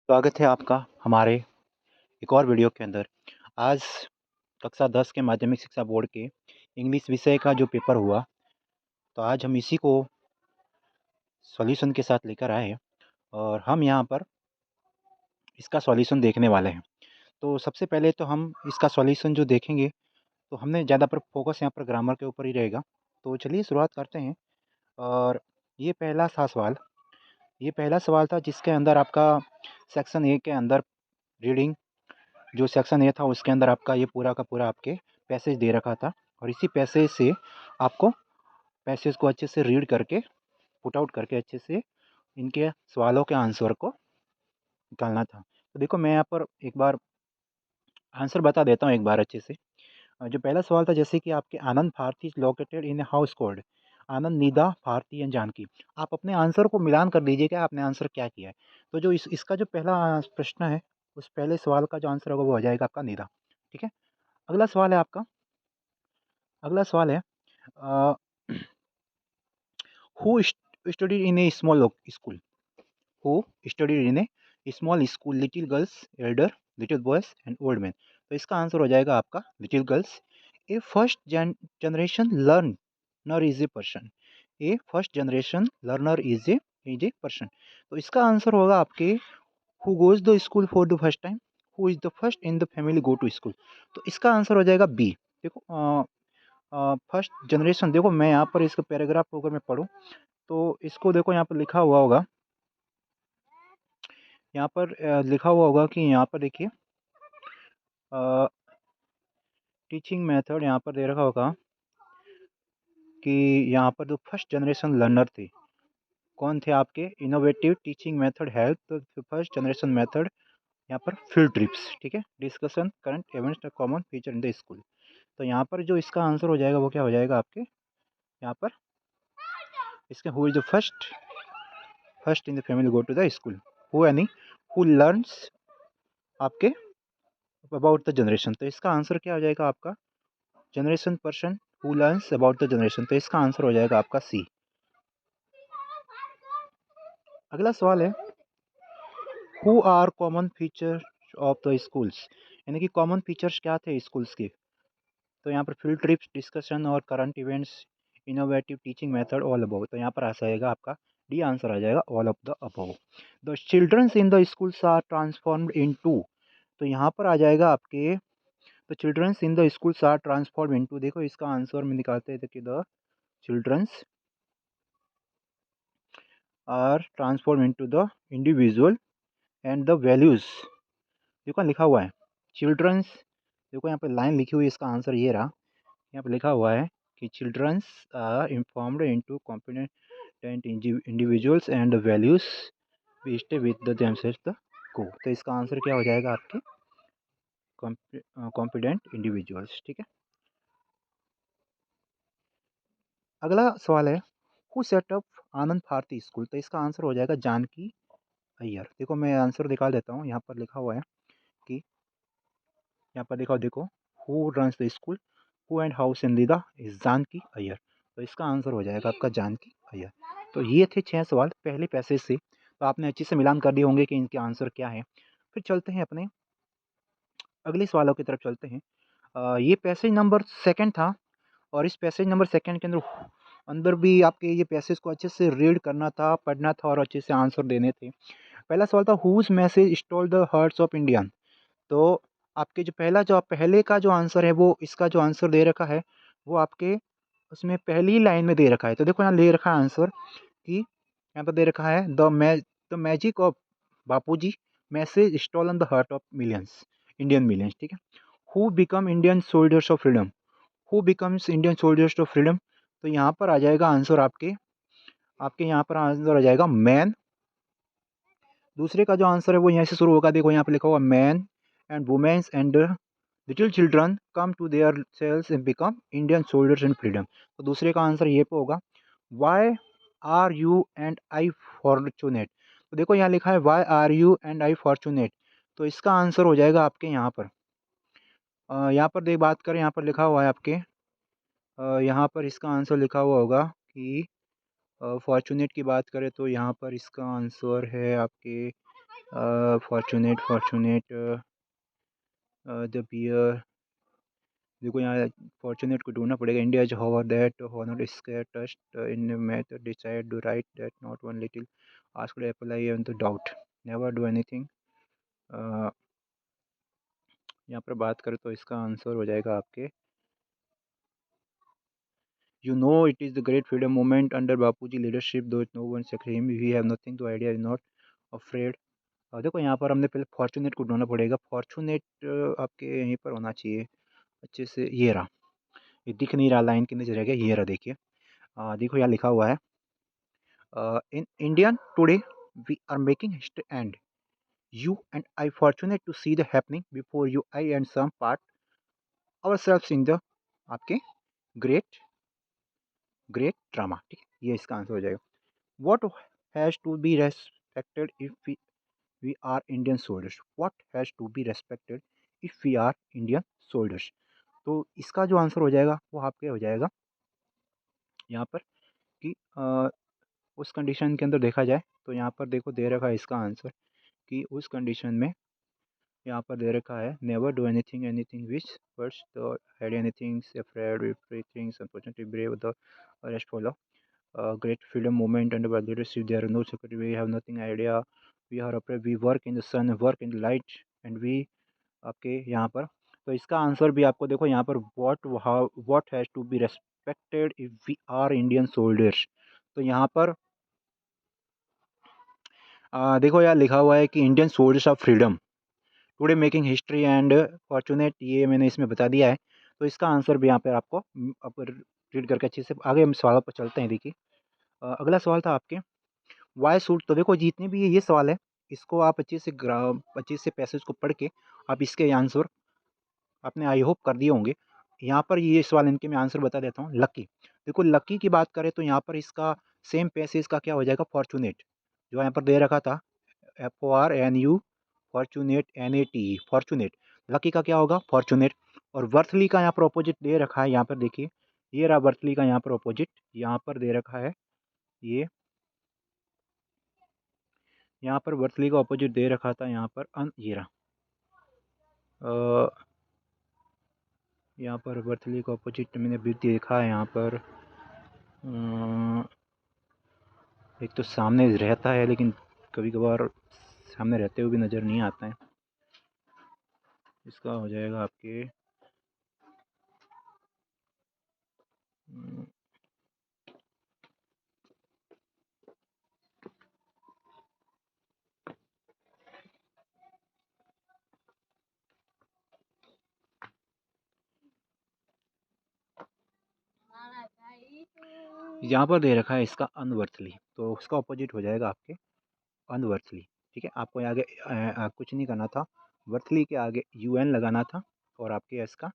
स्वागत है आपका हमारे एक और वीडियो के अंदर। आज कक्षा 10 के माध्यमिक शिक्षा बोर्ड के इंग्लिश विषय का जो पेपर हुआ, तो आज हम इसी को सॉल्यूशन के साथ लेकर आए हैं और हम यहाँ पर इसका सॉल्यूशन देखने वाले हैं। तो सबसे पहले तो हम इसका सॉल्यूशन जो देखेंगे, तो हमने ज़्यादा पर फोकस यहाँ पर ग्रामर के ऊपर ही रहेगा। तो चलिए शुरुआत करते हैं। और ये पहला सवाल था जिसके अंदर आपका सेक्शन ए के अंदर रीडिंग, जो सेक्शन ए था उसके अंदर आपका ये पूरा का पूरा आपके पैसेज दे रखा था और इसी पैसेज से आपको पैसेज को अच्छे से रीड करके पुट आउट करके अच्छे से इनके सवालों के आंसर को निकालना था। तो देखो मैं यहाँ पर एक बार आंसर बता देता हूँ एक बार अच्छे से। जो पहला सवाल था, जैसे कि आपके Anand Bharti is located in a house called Anand, Nida, Bharti and Janaki. आप अपने आंसर को मिलान कर दीजिए कि आपने आंसर क्या किया है। तो जो इसका जो पहला प्रश्न है, उस पहले सवाल का जो आंसर होगा वो हो जाएगा आपका निदा। ठीक है। अगला सवाल है आपका, अगला सवाल है who studied in a small school, who studied in a small school, little girls, elder, little boys and old man. तो इसका आंसर हो जाएगा आपका little girls. A first generation learner is a person, a first generation learner is a person. तो इसका answer होगा आपके who goes the school for the first time, who is the first in the family go to school. तो इसका answer हो जाएगा B. देखो first generation, देखो मैं यहाँ पर इसका पैराग्राफ को अगर मैं पढूँ, तो इसको देखो यहाँ पर लिखा हुआ होगा, यहाँ पर लिखा हुआ होगा कि यहाँ पर देखिए टीचिंग मेथड यहाँ पर दे रखा होगा कि यहाँ पर जो फर्स्ट जनरेशन लर्नर थे, कौन थे आपके, इनोवेटिव टीचिंग मेथड हेल्प। तो फर्स्ट जनरेशन मेथड यहाँ पर फील्ड ट्रिप्स, ठीक है, discussion current events common feature in the school. तो यहाँ पर जो इसका आंसर हो जाएगा वो क्या हो जाएगा आपके यहाँ पर, इसके who is the first in the family go to the school, who यानी हु लर्न्स आपके अबाउट द जनरेशन। तो इसका आंसर क्या हो जाएगा आपका, generation person who learns about the generation. तो इसका आंसर हो जाएगा आपका सी। अगला सवाल है who are common feature of the schools, यानी कि कॉमन फीचर्स क्या थे स्कूल्स के। तो यहाँ पर फील्ड ट्रिप्स, डिस्कशन और current events, innovative teaching method, all above. तो यहाँ पर आ जाएगा आपका डी आंसर आ जाएगा all of the above. The childrens in the schools are transformed into. तो यहाँ पर आ जाएगा आपके the childrens in the schools are transform into. देखो इसका आंसर में निकालते थे कि the childrens are transform into the individual and the values. देखो लिखा हुआ है चिल्ड्रंस, देखो यहाँ पे लाइन लिखी हुई है, इसका आंसर ये रहा। यहाँ पे लिखा हुआ है कि childrens are informed into competent individuals and values we stay with the themself the को। तो इसका आंसर क्या हो जाएगा आपके कॉम्पिटेंट इंडिविजुअल्स। ठीक है। अगला सवाल है who set up Anand Bharati school. तो इसका आंसर हो जाएगा जानकी अय्यर। देखो मैं आंसर निकाल देता हूँ, यहाँ पर लिखा हुआ है कि यहाँ पर देखो who runs the school, who and how सिंदीदा इज जानकी अय्यर। तो इसका आंसर हो जाएगा आपका जानकी अय्यर। तो ये थे 6 सवाल पहले पैसेज से। तो आपने अच्छे से मिलान कर दिए होंगे कि इनके आंसर क्या है। फिर चलते हैं अपने अगले सवालों की तरफ चलते हैं। ये पैसेज नंबर सेकंड था और इस पैसेज नंबर सेकंड के अंदर अंदर भी आपके ये पैसेज को अच्छे से रीड करना था, पढ़ना था और अच्छे से आंसर देने थे। पहला सवाल था whose message stole the hearts of Indian. तो आपके जो पहले का जो आंसर है, वो इसका जो आंसर दे रखा है वो आपके उसमें पहली लाइन में दे रखा है। तो देखो यहाँ दे रखा है आंसर कि यहाँ पर दे रखा है the magic of Bapuji message stolen the heart of millions, Indian millions. ठीक है। Who become Indian soldiers of freedom, who becomes Indian soldiers of freedom. तो यहाँ पर आ जाएगा आंसर आपके आपके यहाँ पर आंसर आ जाएगा मैन। दूसरे का जो आंसर है वो यहाँ से शुरू होगा, देखो यहाँ पे लिखा हुआ man and womens and little children come to their cells and become Indian soldiers in freedom. तो दूसरे का आंसर ये पे होगा why are you and I fortunate. तो देखो यहाँ लिखा है why are you and I fortunate. तो इसका आंसर हो जाएगा आपके यहाँ पर यहाँ पर देख बात करें, यहाँ पर लिखा हुआ है आपके यहाँ पर इसका आंसर लिखा हुआ होगा कि फॉर्चुनेट की बात करें तो यहाँ पर इसका आंसर है आपके फॉर्चुनेट द बियर। देखो यहाँ फॉर्चुनेट को ढूंढना पड़ेगा। India is hover that honour scare trust in math decide do right that not one little asked apple I am the doubt never do anything. यहाँ पर बात करें तो इसका आंसर हो जाएगा आपके You know it is the great freedom movement under Bapuji leadership, though no one second him. We have nothing to idea, is not afraid. देखो यहाँ पर हमने पहले फॉर्चुनेट को ढूंढना पड़ेगा। फॉर्चुनेट आपके यहीं पर होना चाहिए अच्छे से। ये रहा, ये दिख नहीं रहा, लाइन के नीचे रह गया। ये रहा, देखिए। देखो यहाँ लिखा हुआ है in Indian today we are making history and you and I fortunate to see the happening before you I and some part ourselves in the आपके great great drama। ठीक है, ये इसका आंसर हो जाएगा। What has to be respected if we are Indian soldiers? What has to be respected if we are Indian soldiers? तो इसका जो आंसर हो जाएगा वो आपके हो जाएगा यहाँ पर कि उस कंडीशन के अंदर देखा जाए तो यहाँ पर देखो दे रखा है इसका आंसर कि उस कंडीशन में यहाँ पर दे रखा है never do anything which first the had anything afraid free things unfortunately brave the rest follow great freedom movement under our leadership. There are no security. We have nothing idea. We are afraid. We work in the sun, work in the light, and we आपके यहाँ पर। तो इसका answer भी आपको देखो यहाँ पर what has to be respected if we are Indian soldiers। तो यहाँ पर देखो यार लिखा हुआ है कि Indian soldiers of freedom today making history and fortunate, ये मैंने इसमें बता दिया है। तो इसका आंसर भी यहाँ पर आपको आप रीड करके अच्छे से आगे हम सवालों पर चलते हैं। देखिए अगला सवाल था आपके वाई सूट। तो देखो जितने भी ये सवाल है इसको आप अच्छे से पैसेज को पढ़ के आप इसके आंसर आपने आई होप कर दिए होंगे। यहाँ पर ये सवाल इनके मैं आंसर बता देता हूँ। लकी, देखो लकी की बात करें तो यहाँ पर इसका सेम पैसेज का क्या हो जाएगा फॉर्चुनेट, जो यहाँ पर दे रखा था FORNU fortunate NATE fortunate. Lucky का क्या होगा फॉर्चुनेट। और वर्थली का यहाँ पर अपोजिट दे रखा है। यहाँ पर देखिए ये रहा वर्थली का यहाँ पर अपोजिट, यहाँ पर दे रखा है ये, यहाँ पर वर्थली का ऑपोजिट दे रखा था यहाँ पर ये रहा यहाँ पर वर्थली का ऑपोजिट मैंने भी देखा है यहाँ पर। एक तो सामने रहता है लेकिन कभी कभार सामने रहते हुए भी नज़र नहीं आता है। इसका हो जाएगा आपके यहाँ पर दे रखा है इसका अनवर्थली, तो उसका ऑपोजिट हो जाएगा आपके अनवर्थली। ठीक है, आपको आगे कुछ नहीं करना था, वर्थली के आगे UN लगाना था और आपके इसका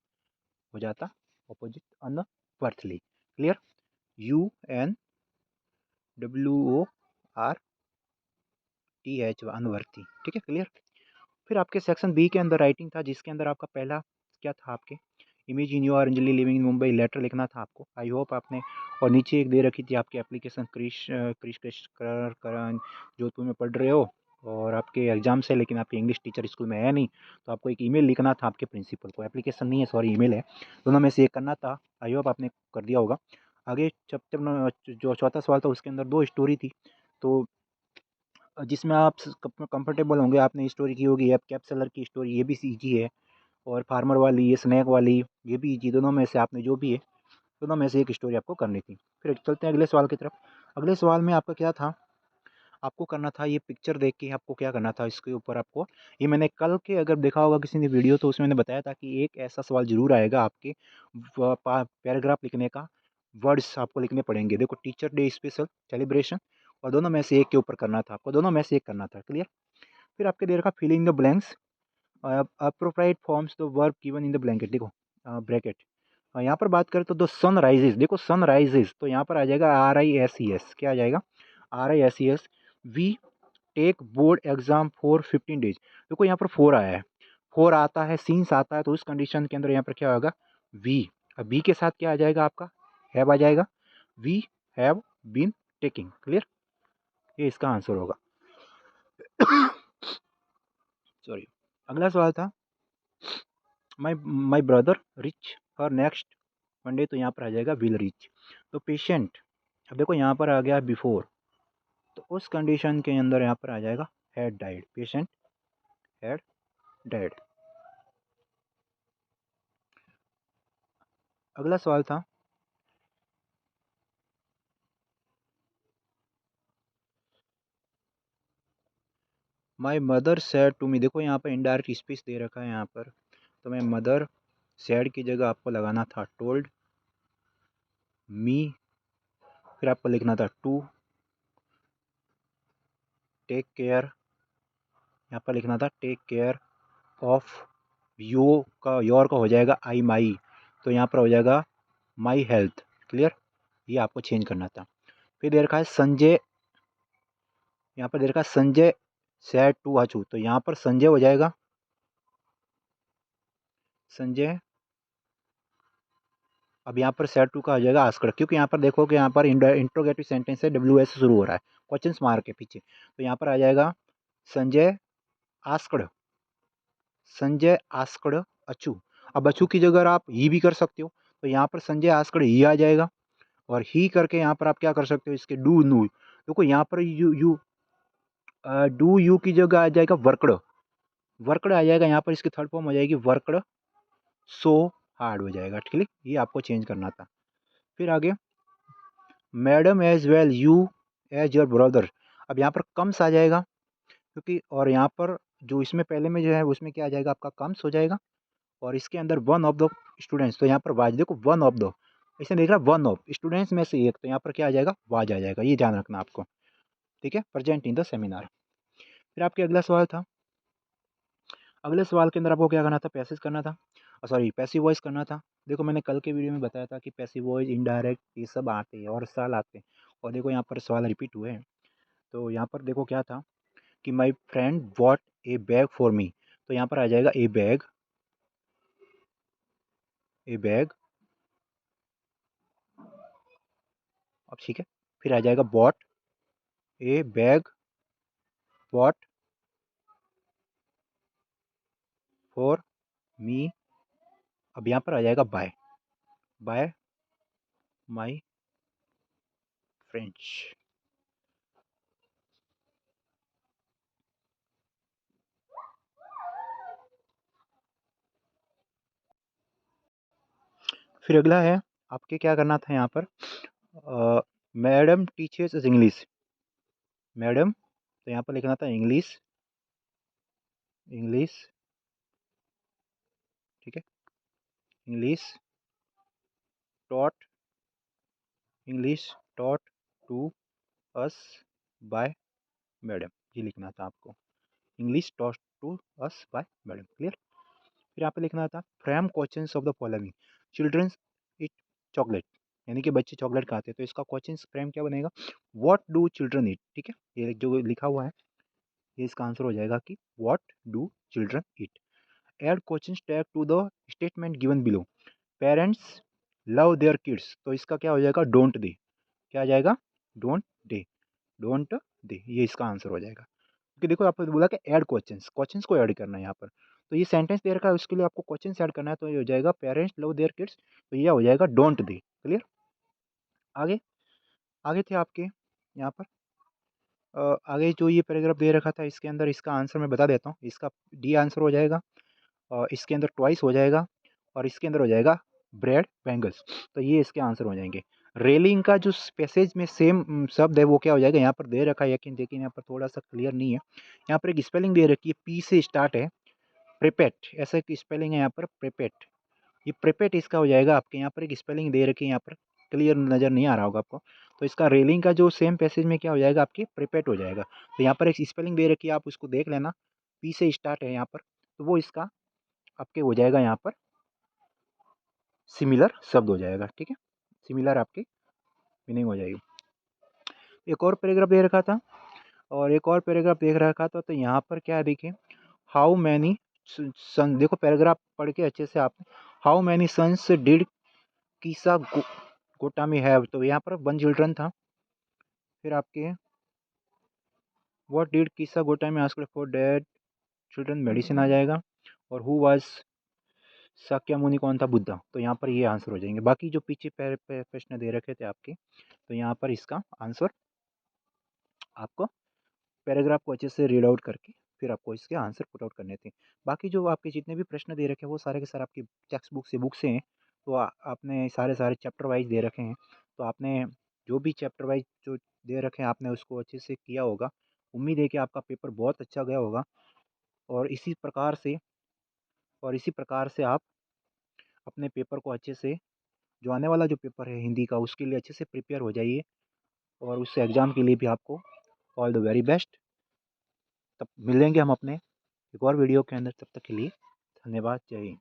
हो जाता opposite unworthily. Clear, UNWORTH unworthy. ठीक है क्लियर। फिर आपके सेक्शन बी के अंदर राइटिंग था जिसके अंदर आपका पहला क्या था आपके image in you are Anjali living in Mumbai letter लिखना था आपको। आई होप आपने, और नीचे एक दे रखी थी आपकी एप्लीकेशन क्रिश करण जोधपुर में पढ़ रहे हो और आपके एग्जाम से, लेकिन आपके इंग्लिश टीचर स्कूल में है नहीं, तो आपको एक ईमेल लिखना था आपके प्रिंसिपल को। एप्लीकेशन नहीं है, सॉरी ईमेल है, दोनों में से एक करना था। आई होप आपने कर दिया होगा। आगे चैप्टर जो चौथा सवाल था उसके अंदर 2 स्टोरी थी, तो जिसमें आप कंफर्टेबल होंगे। आपने स्टोरी की होगी ऐप कैप सेलर की स्टोरी, ये भी ईजी है, और फार्मर वाली, ये स्नैक वाली, ये भी ईजी। दोनों में से आपने जो भी है दोनों में से एक स्टोरी आपको करनी थी। फिर चलते हैं अगले सवाल की तरफ। अगले सवाल में आपका क्या था, आपको करना था ये पिक्चर देख के आपको क्या करना था इसके ऊपर आपको, ये मैंने कल के अगर देखा होगा किसी ने वीडियो तो उसमें मैंने बताया था कि एक ऐसा सवाल ज़रूर आएगा आपके पैराग्राफ लिखने का, वर्ड्स आपको लिखने पड़ेंगे। देखो टीचर डे स्पेशल सेलिब्रेशन, और दोनों में से एक के ऊपर करना था आपको, दोनों में से एक करना था। क्लियर। फिर आपके दे रखा filling the blanks appropriate forms the verb given in the blanket. देखो ब्रैकेट यहाँ पर बात करें तो द सन राइजेज, देखो सन राइजेज तो यहाँ पर आ जाएगा RISES, क्या आ जाएगा RISES। We take board exam for 15 days, देखो यहाँ पर 4 आया है, 4 आता है, सीन्स आता है, तो उस कंडीशन के अंदर यहाँ पर क्या होगा वी, अब वी के साथ क्या आ जाएगा आपका हैव आ जाएगा, we have been taking. Clear, ये इसका आंसर होगा। सॉरी, अगला सवाल था my my brother reach her next Monday, तो यहाँ पर आ जाएगा विल रीच। तो पेशेंट, अब देखो यहाँ पर आ गया बिफोर, तो उस कंडीशन के अंदर यहाँ पर आ जाएगा had died, patient had died. अगला सवाल था my mother said to me, देखो यहाँ पर इनडायरेक्ट स्पीच दे रखा है यहाँ पर, तो मैं मदर सैड की जगह आपको लगाना था टोल्ड मी, फिर आपको लिखना था टू टेक केयर, यहाँ पर लिखना था टेक केयर ऑफ योर का हो जाएगा आई माई, तो यहाँ पर हो जाएगा माई हेल्थ। क्लियर, ये आपको चेंज करना था। फिर दे रखा है संजय, यहाँ पर दे रखा है संजय सैड टू अचू, तो यहाँ पर संजय हो जाएगा संजय, अब यहाँ पर सैड टू का हो जाएगा आस्कड, क्योंकि यहाँ पर देखो कि यहाँ पर इंट्रोगेटिव सेंटेंस है, डब्ल्यू एस शुरू हो रहा है, क्वेश्चन मार्क के पीछे, तो यहाँ पर आ जाएगा संजय आस्कड, संजय आस्कड अचू। अब अचू की जगह आप ही भी कर सकते हो, तो यहाँ पर संजय आस्कड ही आ जाएगा, और ही करके यहाँ पर आप क्या कर सकते हो, इसके डू नू, देखो यहाँ पर यू डू यू की जगह आ जाएगा वर्कड, वर्कड आ जाएगा, यहाँ पर इसकी थर्ड फॉर्म हो जाएगी वर्कड सो हार्ड हो जाएगा। ठीक है, ये आपको चेंज करना था। फिर आगे madam as well you as your brother, अब यहाँ पर कम्स आ जाएगा, क्योंकि और यहाँ पर जो इसमें पहले में जो है उसमें क्या आ जाएगा आपका कम्स हो जाएगा, और इसके अंदर वन ऑफ द स्टूडेंट्स, तो यहाँ पर वाज, देखो वन ऑफ द, इसमें देख रहा है वन ऑफ स्टूडेंट्स में से एक, तो यहाँ पर क्या आ जाएगा वाज आ जाएगा, ये ध्यान रखना आपको। ठीक है, प्रेजेंट इन द सेमिनार। फिर आपके अगला सवाल था, अगले सवाल के अंदर आपको क्या करना था, पैसिव करना था, सॉरी पैसिव वॉइस करना था। देखो मैंने कल के वीडियो में बताया था कि पैसिव वॉइस इनडायरेक्ट ये सब आते हैं और साल आते हैं, और देखो यहाँ पर सवाल रिपीट हुए हैं। तो यहाँ पर देखो क्या था कि my friend bot a bag for me, तो यहाँ पर आ जाएगा ए बैग, ए बैग, अब ठीक है, फिर आ जाएगा bought a bag bought for me, अब यहाँ पर आ जाएगा बाय, बाय माई फ्रेंड्स। फिर अगला है आपके क्या करना था यहाँ पर, मैडम टीचर्स इंग्लिश, मैडम, तो यहाँ पर लिखना था इंग्लिश, इंग्लिश, ठीक है, English taught, English taught to us by madam, ये लिखना था आपको, English taught to us by madam. Clear. फिर यहाँ पे लिखना था frame questions of the following, childrens eat chocolate, यानी कि बच्चे चॉकलेट खाते हैं, तो इसका क्वेश्चन फ्रेम क्या बनेगा, व्हाट डू चिल्ड्रन ईट। ठीक है, ये जो लिखा हुआ है ये इसका आंसर हो जाएगा कि what do children eat. Add question tag to the statement given below, parents love their kids, तो इसका क्या हो जाएगा डोंट दे, क्या आ जाएगा डोंट दे, डोंट दे, ये इसका आंसर हो जाएगा। क्योंकि देखो आपको बोला कि ऐड क्वेश्चंस, क्वेश्चंस को ऐड करना है यहाँ पर, तो ये सेंटेंस दे रखा है उसके लिए आपको क्वेश्चंस ऐड करना है, तो ये हो जाएगा पेरेंट्स लव देयर किड्स, तो ये हो जाएगा डोंट दे। क्लियर। आगे, आगे थे आपके यहाँ पर आगे जो ये पैराग्राफ दे रखा था इसके अंदर इसका आंसर मैं बता देता हूँ, इसका डी आंसर हो जाएगा, और इसके अंदर ट्वाइस हो जाएगा, और इसके अंदर हो जाएगा ब्रेड बैंगल्स, तो ये इसके आंसर हो जाएंगे। रेलिंग का जो पैसेज में सेम शब्द है वो क्या हो जाएगा, यहाँ पर दे रखा है लेकिन यहाँ पर थोड़ा सा क्लियर नहीं है, यहाँ पर एक स्पेलिंग दे रखी है पी से स्टार्ट है, प्रिपेट ऐसा एक स्पेलिंग है यहाँ पर प्रिपेट, ये प्रिपेट इसका हो जाएगा। आपके यहाँ पर एक स्पेलिंग दे रखी है, यहाँ पर क्लियर नज़र नहीं आ रहा होगा आपको, तो इसका रेलिंग का जो सेम पैसेज में क्या हो जाएगा आपकी प्रिपेट हो जाएगा। तो यहाँ पर एक स्पेलिंग दे रखी है, आप उसको देख लेना, पी से स्टार्ट है यहाँ पर, तो वो इसका आपके हो जाएगा यहाँ पर सिमिलर शब्द हो जाएगा। ठीक है, सिमिलर आपकी मीनिंग हो जाएगी। एक और पैराग्राफ दे रखा था, और एक और पैराग्राफ देख रखा था, तो यहाँ पर क्या है देखिए, हाउ मैनी सन, देखो पैराग्राफ पढ़ के अच्छे से आप, how many sons did Kisa Gotami have, तो यहाँ पर वन चिल्ड्रन था। फिर आपके what did Kisa Gotami asked for dad children medicine आ जाएगा, और हु वाज शाक्यमुनि कौन था, बुद्धा। तो यहाँ पर ये आंसर हो जाएंगे। बाकी जो पीछे प्रश्न दे रखे थे आपके, तो यहाँ पर इसका आंसर आपको पैराग्राफ को अच्छे से रीड आउट करके फिर आपको इसके आंसर पुट आउट करने थे। बाकी जो आपके जितने भी प्रश्न दे रखे हैं वो सारे के सारे आपकी टेक्स्ट बुक से बुक से हैं। तो आपने सारे सारे चैप्टर वाइज दे रखे हैं, तो आपने जो भी चैप्टर वाइज जो दे रखे हैं आपने उसको अच्छे से किया होगा। उम्मीद है कि आपका पेपर बहुत अच्छा गया होगा, और इसी प्रकार से आप अपने पेपर को अच्छे से, जो आने वाला जो पेपर है हिंदी का, उसके लिए अच्छे से प्रिपेयर हो जाइए, और उस एग्ज़ाम के लिए भी आपको ऑल द वेरी बेस्ट। तब मिलेंगे हम अपने एक और वीडियो के अंदर, तब तक के लिए धन्यवाद, जय हिंद।